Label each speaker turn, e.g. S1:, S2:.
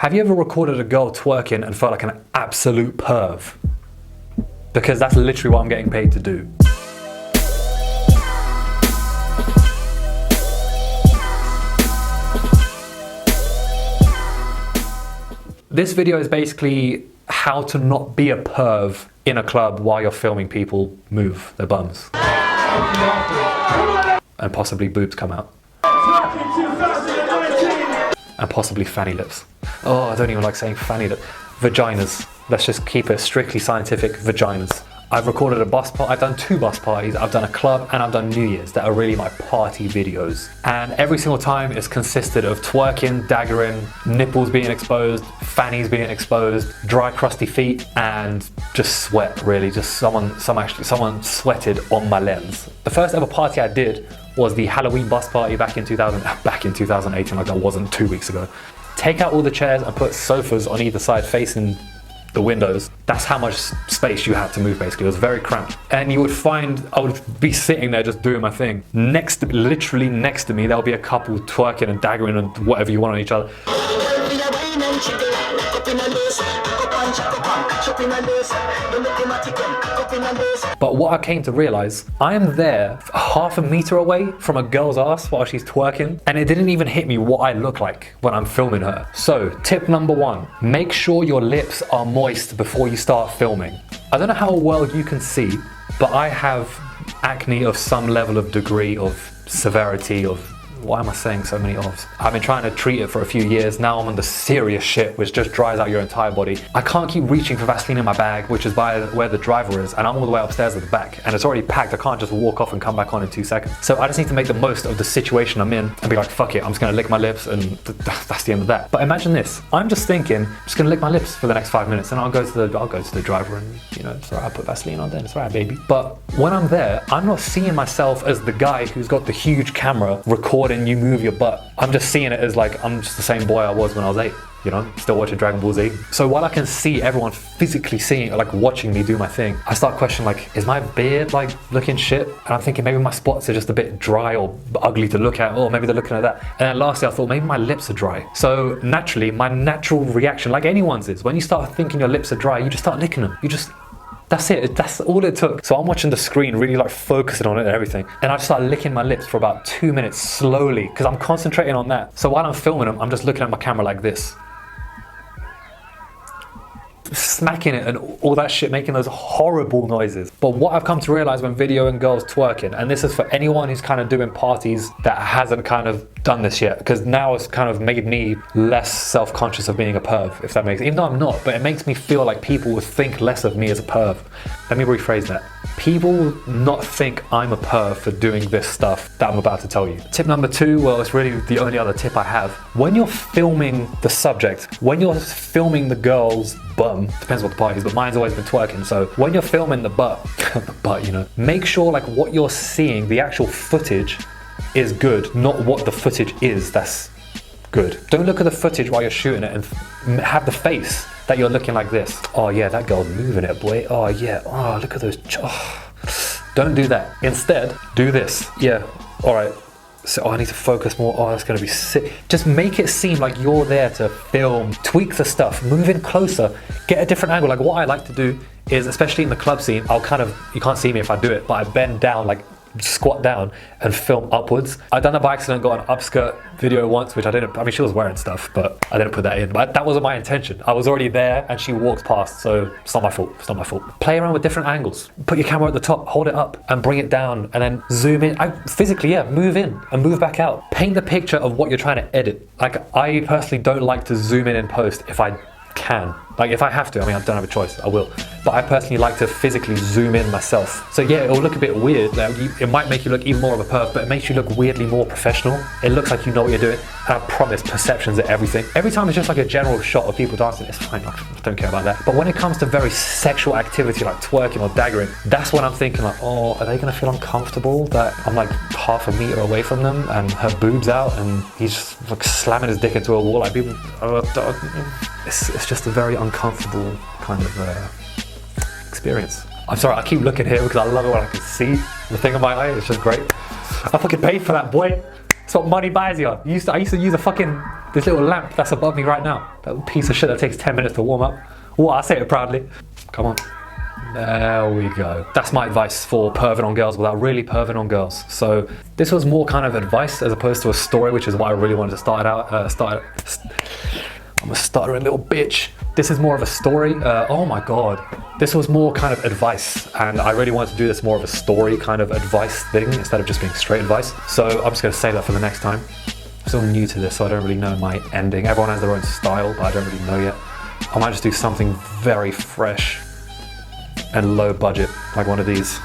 S1: Have you ever recorded a girl twerking and felt like an absolute perv? Because that's literally what I'm getting paid to do. This video is basically how to not be a perv in a club while you're filming people move their bums. And possibly boobs come out. And possibly fanny lips. Oh, I don't even like saying fanny lips. Vaginas. Let's just keep it strictly scientific, vaginas. I've recorded a bus party, I've done 2 bus parties, I've done a club, and I've done New Year's that are really my party videos. And every single time it's consisted of twerking, daggering, nipples being exposed, fannies being exposed, dry crusty feet, and just sweat really, just someone sweated on my lens. The first ever party I did was the Halloween bus party back in 2018, like that wasn't 2 weeks ago. Take out all the chairs and put sofas on either side facing the windows. That's how much space you had to move basically. It was very cramped. And you would find, I would be sitting there just doing my thing. Literally next to me, there'll be a couple twerking and daggering and whatever you want on each other. But what I came to realize, I am there half a meter away from a girl's ass while she's twerking, and it didn't even hit me what I look like when I'm filming her. So tip number 1, make sure your lips are moist before you start filming. I don't know how well you can see, but I have acne of some level of degree of severity of, why am I saying so many ofs? I've been trying to treat it for a few years. Now I'm on the serious shit, which just dries out your entire body. I can't keep reaching for Vaseline in my bag, which is by where the driver is, and I'm all the way upstairs at the back, and it's already packed. I can't just walk off and come back on in 2 seconds. So I just need to make the most of the situation I'm in and be like, fuck it, I'm just gonna lick my lips, and that's the end of that. But imagine this, I'm just thinking, I'm just gonna lick my lips for the next 5 minutes, and I'll go to the driver and, you know, it's alright, I'll put Vaseline on then, it's alright, baby. But when I'm there, I'm not seeing myself as the guy who's got the huge camera recording you move your butt. I'm just seeing it as like, I'm just the same boy I was when I was 8, you know, still watching Dragon Ball Z. So while I can see everyone physically seeing it, like watching me do my thing, I start questioning like, is my beard like looking shit? And I'm thinking maybe my spots are just a bit dry or ugly to look at, or maybe they're looking at that. And then lastly, I thought maybe my lips are dry. So naturally, my natural reaction, like anyone's is, when you start thinking your lips are dry, you just start licking them. That's it, that's all it took. So I'm watching the screen, really like focusing on it and everything. And I just start licking my lips for about 2 minutes slowly, because I'm concentrating on that. So while I'm filming them, I'm just looking at my camera like this. Smacking it and all that shit, making those horrible noises. But what I've come to realize when videoing girls twerking, and this is for anyone who's kind of doing parties that hasn't kind of done this yet, because now it's kind of made me less self-conscious of being a perv, if that makes sense. Even though I'm not, but it makes me feel like people would think less of me as a perv. Let me rephrase that. People will not think I'm a perv for doing this stuff that I'm about to tell you. Tip number 2, well, it's really the only other tip I have. When you're filming the subject, when you're filming the girl's bum, depends what the party is, but mine's always been twerking, so when you're filming the butt, you know, make sure like what you're seeing, the actual footage is good, not what the footage is that's good. Don't look at the footage while you're shooting it and have the face that you're looking like this. Oh yeah, that girl's moving it, boy. Oh yeah, oh look at those, oh. Don't do that. Instead, do this. Yeah, all right. So, oh, I need to focus more. Oh, that's gonna be sick. Just make it seem like you're there to film, tweak the stuff, move in closer, get a different angle. Like what I like to do is, especially in the club scene, I'll kind of, you can't see me if I do it, but I bend down, like squat down and film upwards. I've done that by accident, got an upskirt video once, which I mean she was wearing stuff, but I didn't put that in. But that wasn't my intention. I was already there and she walked past, so it's not my fault, it's not my fault. Play around with different angles. Put your camera at the top, hold it up and bring it down and then zoom in. Physically, yeah, move in and move back out. Paint the picture of what you're trying to edit. Like I personally don't like to zoom in post if I can. Like if I have to, I mean I don't have a choice, I will. But I personally like to physically zoom in myself. So yeah, it'll look a bit weird. Like, it might make you look even more of a perv, but it makes you look weirdly more professional. It looks like you know what you're doing. And I promise, perceptions are everything. Every time it's just like a general shot of people dancing, it's fine, I don't care about that. But when it comes to very sexual activity like twerking or daggering, that's when I'm thinking like, oh, are they gonna feel uncomfortable that I'm like half a meter away from them and her boob's out and he's just like slamming his dick into a wall like people, it's just a very uncomfortable kind of experience. I'm sorry, I keep looking here because I love it when I can see the thing in my eye. It's just great. I fucking paid for that, boy. That's what money buys you. I used to use a fucking This little lamp that's above me right now. That little piece of shit that takes 10 minutes to warm up. Oh, I say it proudly. Come on. There we go. That's my advice for perving on girls without really perving on girls. So this was more kind of advice as opposed to a story, which is what I really wanted to start out. I'm a stuttering little bitch. This is more of a story. Oh my God. This was more kind of advice, and I really wanted to do this more of a story kind of advice thing instead of just being straight advice. So I'm just gonna save that for the next time. I'm still new to this, so I don't really know my ending. Everyone has their own style, but I don't really know yet. I might just do something very fresh and low budget, like one of these.